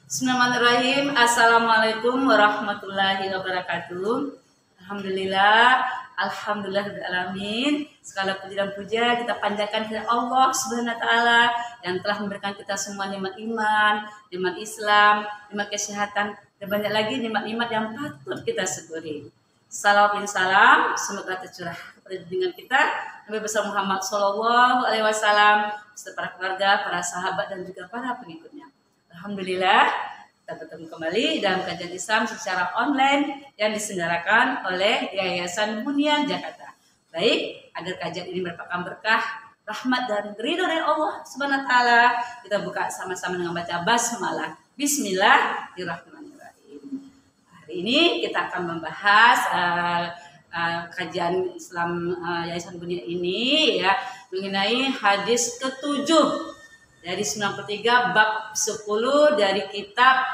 Bismillahirrahmanirrahim. Assalamualaikum warahmatullahi wabarakatuh. Alhamdulillah, alhamdulillahirrahmanirrahim. Segala puji dan puja kita panjatkan kepada Allah Subhanahu wa taala yang telah memberikan kita semua nikmat iman, nikmat Islam, nikmat kesehatan, dan banyak lagi nikmat-nikmat yang patut kita syukuri. Salam dan salam semoga tercurah kepada dengan kita Nabi besar Muhammad Shallallahu Alaihi Wasallam beserta para keluarga, para sahabat dan juga para pengikutnya. Alhamdulillah kita bertemu kembali dalam kajian Islam secara online yang diselenggarakan oleh Yayasan Bunian Jakarta. Baik, agar kajian ini merupakan berkah, rahmat dan ridho dari Allah Subhanahu wa taala, kita buka sama-sama dengan baca basmalah. Bismillahirrahmanirrahim. Hari ini kita akan membahas kajian Islam Yayasan Bunian ini ya mengenai hadis ke-7 dari 93 bab 10 dari kitab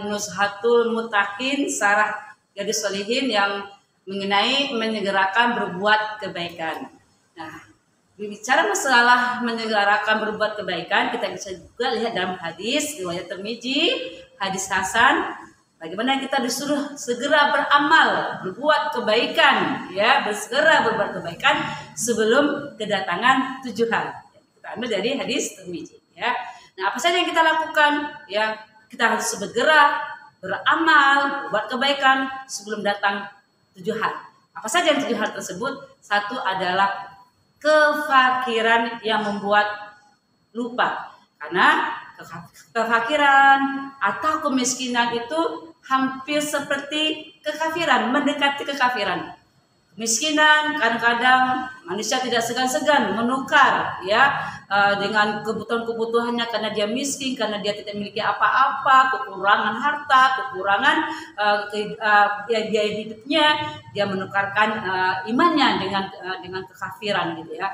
Nuzhatul Muttaqin Sarah Gadis Sholihin yang mengenai menyegerakan berbuat kebaikan. Nah, bicara masalah menyegerakan berbuat kebaikan, kita bisa juga lihat dalam hadis riwayat Tirmizi, hadis hasan, bagaimana kita disuruh segera beramal, berbuat kebaikan, ya, bersegera berbuat kebaikan sebelum kedatangan 7 hari. Kita ambil dari hadis Tirmizi, ya. Nah, apa saja yang kita lakukan? Ya, kita harus segera beramal, buat kebaikan sebelum datang 7 hari. Apa saja yang 7 hari tersebut? Satu adalah kefakiran yang membuat lupa. Karena kefakiran atau kemiskinan itu hampir seperti kekafiran, mendekati kekafiran. Miskinan kadang-kadang manusia tidak segan-segan menukar ya dengan kebutuhan-kebutuhannya karena dia miskin, karena dia tidak memiliki apa-apa, kekurangan harta, kekurangan biaya hidupnya, dia menukarkan imannya dengan kekafiran gitu ya.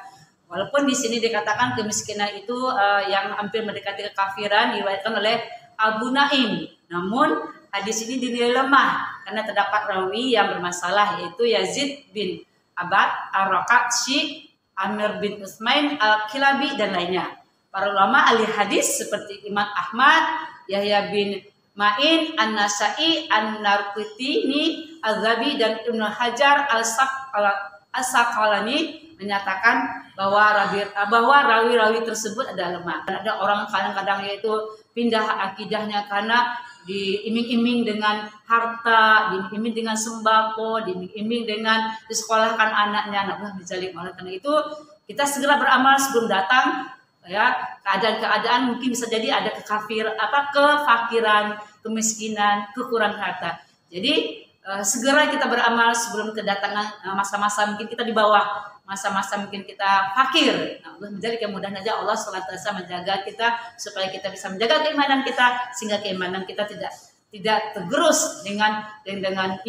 Walaupun di sini dikatakan kemiskinan itu yang hampir mendekati kekafiran diriwayatkan oleh Abu Naim. Namun hadis ini dinilai lemah karena terdapat rawi yang bermasalah yaitu Yazid bin Abad Ar-Raqashi, Amir bin Utsmain Al-Kilabi dan lainnya. Para ulama ahli hadis seperti Imam Ahmad, Yahya bin Ma'in, An-Nasa'i, An-Narqitini, Al-Zabi dan Ibnu Hajar Al-Saqalani menyatakan bahwa rawi-rawi tersebut adalah lemah. Dan ada orang kadang-kadang yaitu pindah akidahnya karena diiming-iming dengan harta, diiming-iming dengan sembako, diiming-iming dengan disekolahkan anaknya. Nah, dijalik. Oleh karena itu kita segera beramal sebelum datang ya keadaan-keadaan mungkin bisa jadi ada kefakiran, kemiskinan, kekurangan harta. Jadi segera kita beramal sebelum kedatangan masa-masa mungkin kita di bawah, masa-masa mungkin kita fakir. Nah, Allah menjadi kemudahan aja Allah SWT menjaga kita supaya kita bisa menjaga keimanan kita sehingga keimanan kita tidak tergerus dengan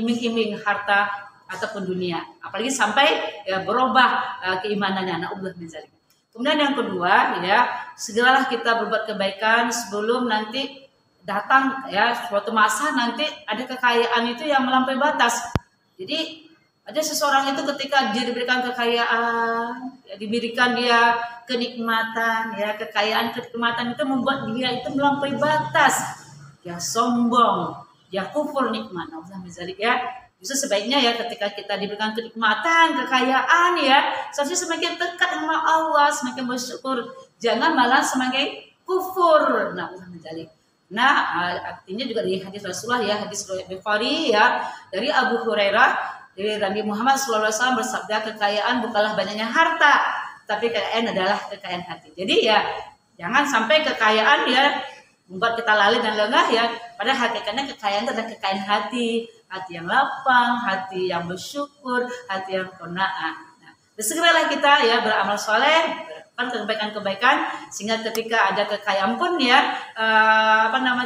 iming-iming harta ataupun dunia. Apalagi sampai ya, berubah keimanannya. Nah, Allah menjadi. Kemudian yang kedua ya, segeralah kita berbuat kebaikan sebelum nanti datang ya suatu masa nanti ada kekayaan itu yang melampaui batas. Jadi ada seseorang itu ketika dia diberikan kekayaan, ya, diberikan dia kenikmatan, ya kenikmatan itu membuat dia itu melampaui batas, ya sombong, ya kufur nikmat. Allah menzalik ya. Justru sebaiknya ya ketika kita diberikan kenikmatan, kekayaan ya, seharusnya semakin dekat dengan Allah, semakin bersyukur, jangan malah semakin kufur. Nah, Allah menzalik. Nah, artinya juga di hadis Rasulullah ya, hadis Bukhari ya, dari Abu Hurairah. Jadi Nabi Muhammad SAW bersabda, kekayaan bukanlah banyaknya harta, tapi kekayaan adalah kekayaan hati. Jadi ya jangan sampai kekayaan ya membuat kita lalai dan lengah ya. Pada hakikatnya kekayaan itu adalah kekayaan hati yang lapang, hati yang bersyukur, hati yang qanaah. Nah, segeralah kita ya beramal soleh, kebaikan-kebaikan sehingga ketika ada kekayaan pun ya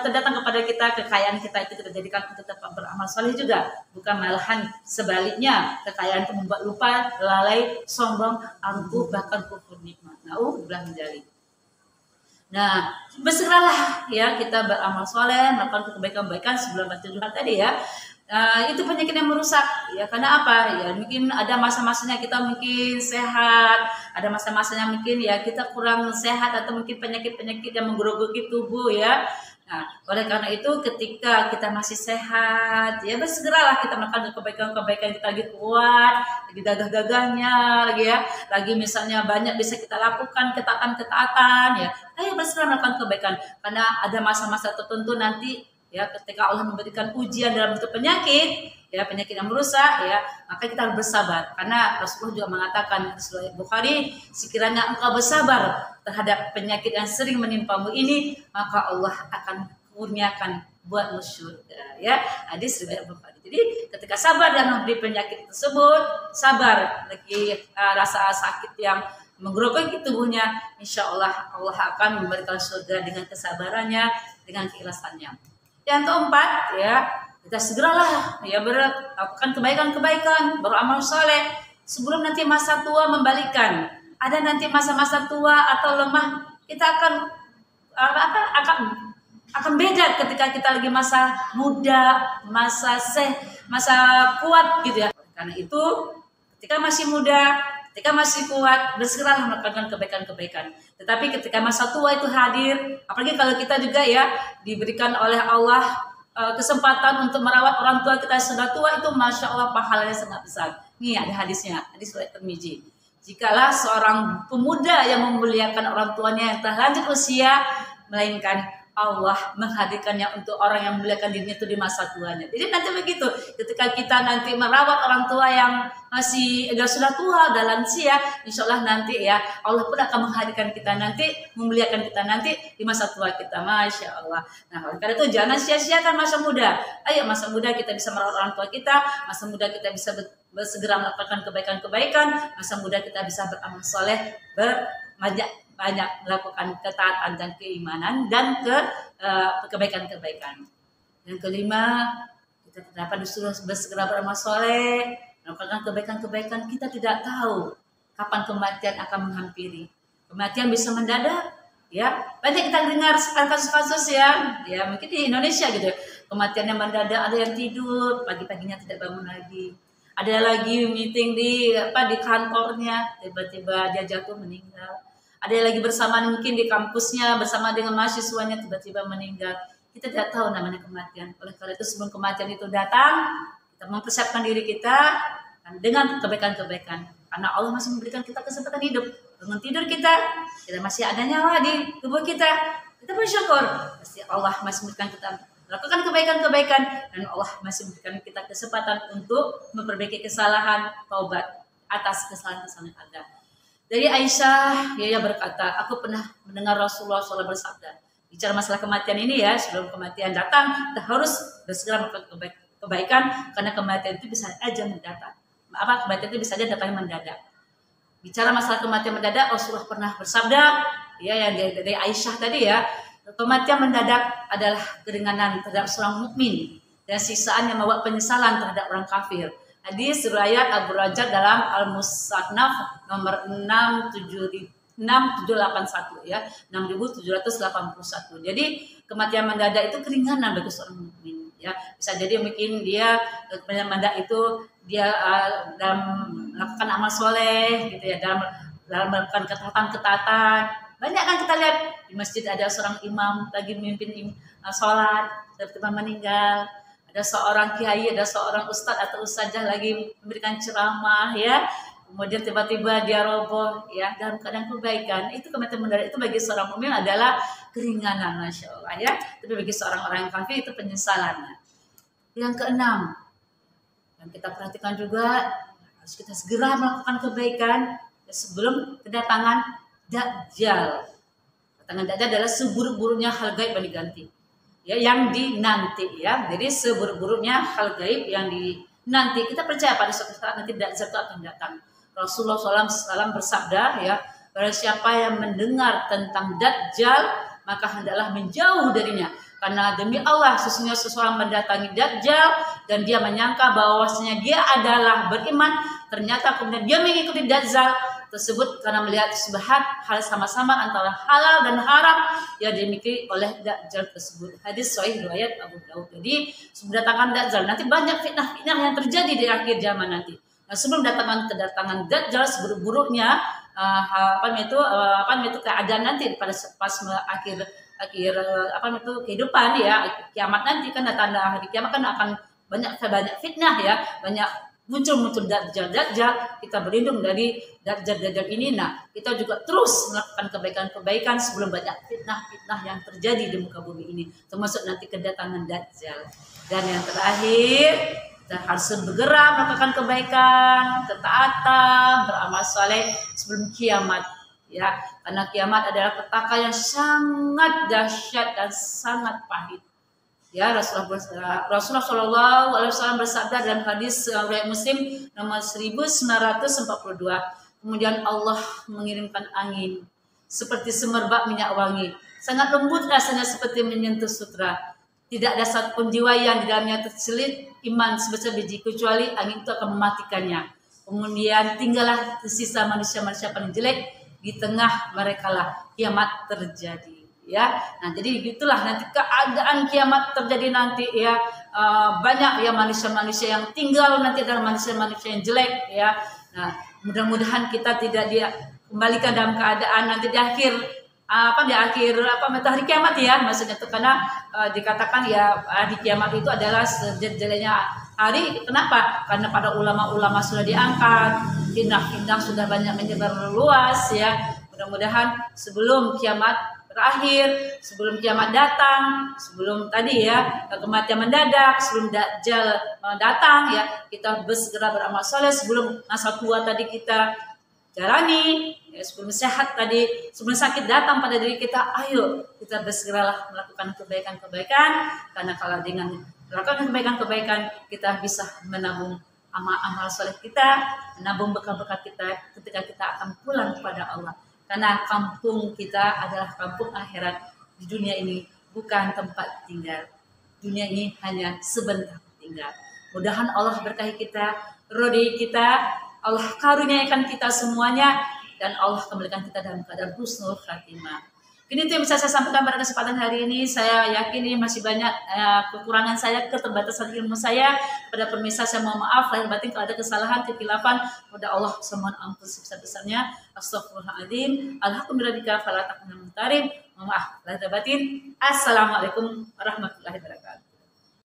terdatang kepada kita, kekayaan kita itu kita jadikan untuk tetap beramal soleh juga, bukan malahan sebaliknya kekayaan itu membuat lupa, lalai, sombong, angkuh, bahkan kufur nikmat. Nauzubillah min dzalik. Nah, bersegeralah ya kita beramal soleh, melakukan kebaikan-kebaikan sebelum bertujuan tadi ya. Itu penyakit yang merusak ya, karena apa ya, mungkin ada masa-masanya kita mungkin sehat, ada masa-masanya mungkin ya kita kurang sehat atau mungkin penyakit-penyakit yang menggerogoti tubuh ya. Nah, oleh karena itu ketika kita masih sehat, ya bersegeralah kita melakukan kebaikan-kebaikan, kita lagi kuat, lagi gagah-gagahnya, lagi misalnya banyak bisa kita lakukan ketaatan-ketaatan, ya. Ayo bersegera melakukan kebaikan, karena ada masa-masa tertentu nanti, ya, ketika Allah memberikan ujian dalam bentuk penyakit, ya, penyakit yang merusak, ya, maka kita harus bersabar, karena Rasulullah juga mengatakan di Sahih Bukhari, sekiranya engkau bersabar terhadap penyakit yang sering menimpamu ini, maka Allah akan kurniakan buatmu surga, ya. Hadis riwayat Bukhari. Jadi ketika sabar dan memberi penyakit tersebut, sabar lagi rasa sakit yang menggerogoti tubuhnya, insya Allah Allah akan memberikan surga dengan kesabarannya, dengan keikhlasannya. Yang keempat, ya, kita segeralah, ya, melakukan kebaikan-kebaikan, beramal soleh sebelum nanti masa tua membalikkan. Ada nanti masa-masa tua atau lemah, kita akan beda ketika kita lagi masa muda, masa kuat, gitu ya. Karena itu ketika masih muda, ketika masih kuat, bersegeralah melakukan kebaikan-kebaikan. Tetapi ketika masa tua itu hadir, apalagi kalau kita juga, ya, diberikan oleh Allah kesempatan untuk merawat orang tua kita sudah tua, itu masya Allah pahalanya sangat besar. Nih ada hadisnya, hadis riwayat Tirmidzi. Jikalau seorang pemuda yang memuliakan orang tuanya yang telah lanjut usia, melainkan Allah menghadirkannya untuk orang yang memuliakan dirinya itu di masa tuanya. Jadi nanti begitu, ketika kita nanti merawat orang tua yang masih sudah tua, udah lansia, insya Allah nanti, ya, Allah pun akan menghadirkan kita nanti, memuliakan kita nanti di masa tua kita, masya Allah. Nah, oleh karena itu jangan sia-siakan masa muda. Ayo masa muda kita bisa merawat orang tua kita, masa muda kita bisa bersegera melakukan kebaikan-kebaikan, masa muda kita bisa beramal soleh, banyak melakukan ketaatan dan keimanan dan kebaikan-kebaikan. Yang kelima, kita dapat disuruh bersegera beramal soleh, melakukan kebaikan-kebaikan. Kita tidak tahu kapan kematian akan menghampiri. Kematian bisa mendadak, ya. Banyak kita dengar kasus-kasus ya mungkin di Indonesia gitu. Kematiannya mendadak, ada yang tidur, pagi-paginya tidak bangun lagi. Ada lagi meeting di kantornya, tiba-tiba dia jatuh meninggal. Ada yang lagi bersama mungkin di kampusnya bersama dengan mahasiswanya, tiba-tiba meninggal. Kita tidak tahu namanya kematian. Oleh karena itu sebelum kematian itu datang, kita mempersiapkan diri kita dengan kebaikan-kebaikan. Karena Allah masih memberikan kita kesempatan hidup. Dengan tidur kita masih ada nyawa di tubuh kita. Kita bersyukur. Pasti Allah masih memberikan kita melakukan kebaikan-kebaikan, dan Allah masih memberikan kita kesempatan untuk memperbaiki kesalahan, taubat atas kesalahan-kesalahan yang ada. Dari Aisyah, ia berkata, aku pernah mendengar Rasulullah SAW bersabda, bicara masalah kematian ini, ya, sebelum kematian datang, kita harus bersegera melakukan kebaikan, karena kematian itu bisa aja mendatang. Kematian itu bisa aja datang mendadak. Bicara masalah kematian mendadak, Rasulullah pernah bersabda, ya, yang dari Aisyah tadi, ya, kematian mendadak adalah keringanan terhadap seorang mukmin dan siksaan yang membawa penyesalan terhadap orang kafir. Hadis riwayat Abu Rajab dalam Al-Musannaf nomor 6781, ya, 6781. Jadi kematian mendadak itu keringanan bagi seorang mukmin, ya. Bisa jadi mungkin dia kematian mendadak itu dia dalam melakukan amal soleh, gitu, ya, dalam melakukan ketaatan. Banyak kan kita lihat di masjid ada seorang imam lagi memimpin sholat, tiba-tiba meninggal. Ada seorang kiai, ada seorang ustadz atau ustazah lagi memberikan ceramah, ya. Kemudian tiba-tiba dia roboh, ya, dalam keadaan kebaikan. Itu kematian mendadak itu bagi seorang mukmin adalah keringanan, masya Allah, ya. Tapi bagi seorang orang yang kafir itu penyesalan. Yang keenam, yang kita perhatikan juga, harus kita segera melakukan kebaikan sebelum kedatangan Dajjal. Kedatangan Dajjal adalah seburuk-buruknya hal gaib yang diganti, ya, yang dinanti, ya. Jadi seburuk-buruknya hal gaib yang dinanti. Kita percaya pada suatu saat nanti Dajjal itu akan datang. Rasulullah SAW bersabda, ya, barang siapa yang mendengar tentang Dajjal, maka hendaklah menjauh darinya. Karena demi Allah, sesungguhnya seseorang mendatangi Dajjal dan dia menyangka bahwasanya dia adalah beriman, ternyata kemudian dia mengikuti Dajjal tersebut karena melihat subhat hal sama-sama antara halal dan haram yang dimiliki oleh Dajjal tersebut. Hadis sahih riwayat Abu Daud. Jadi sebelum datangkan Dajjal nanti banyak fitnah-fitnah yang terjadi di akhir zaman nanti. Nah, sebelum kedatangan Dajjal seburuk-buruknya keadaan nanti pada pas akhir akhir kehidupan ya, kiamat nanti kan tanda hari kiamat kan akan banyak fitnah ya, banyak muncul dajjal. Kita berlindung dari dajjal ini. Nah, kita juga terus melakukan kebaikan-kebaikan sebelum banyak fitnah yang terjadi di muka bumi ini, termasuk nanti kedatangan dajjal. Dan yang terakhir, kita harus bergerak melakukan kebaikan, ketaatan, beramal saleh sebelum kiamat ya, karena kiamat adalah petaka yang sangat dahsyat dan sangat pahit. Ya, Rasulullah Shallallahu Alaihi Wasallam bersabda dalam hadis riwayat Muslim nomor 1942. Kemudian Allah mengirimkan angin seperti semerbak minyak wangi, sangat lembut rasanya seperti menyentuh sutra. Tidak ada satupun jiwa yang di dalamnya terselit iman sebesar biji, kecuali angin itu akan mematikannya. Kemudian tinggallah tersisa manusia-manusia paling jelek, di tengah mereka lah kiamat terjadi. Ya, nah jadi gitulah nanti keadaan kiamat terjadi nanti ya, banyak ya manusia-manusia yang tinggal nanti adalah manusia-manusia yang jelek ya. Nah, mudah-mudahan kita tidak dia kembalikan dalam keadaan nanti di akhir matahari kiamat ya, maksudnya itu karena dikatakan ya di kiamat itu adalah sejelek-jeleknya hari. Kenapa? Karena pada ulama-ulama sudah diangkat, fitnah sudah banyak menyebar luas ya. Mudah-mudahan sebelum kiamat terakhir, sebelum kiamat datang, sebelum tadi ya kematian mendadak, sebelum dajjal datang ya, kita segera beramal soleh sebelum masa tua tadi kita jalani ya, sebelum sehat tadi, sebelum sakit datang pada diri kita, ayo kita bersegeralah melakukan kebaikan-kebaikan, karena kalau dengan melakukan kebaikan-kebaikan kita bisa menabung amal-amal soleh kita, menabung bekal-bekal kita ketika kita akan pulang kepada Allah. Karena kampung kita adalah kampung akhirat. Di dunia ini bukan tempat tinggal. Dunia ini hanya sebentar tinggal. Mudahan Allah berkahi kita, ridhoi kita, Allah karuniakan kita semuanya, dan Allah kembalikan kita dalam keadaan husnul khatimah. Ini itu yang bisa saya sampaikan pada kesempatan hari ini. Saya yakin ini masih banyak kekurangan saya, keterbatasan ilmu saya. Pada pemirsa saya mohon maaf lahir batin kalau ada kesalahan, kekhilafan. Pada Allah saya mohon ampun sebesar-besarnya. Astagfirullahaladzim. Alhamdulillah fala taqnatu min karim. Mohon maaf lahir batin. Assalamualaikum warahmatullahi wabarakatuh.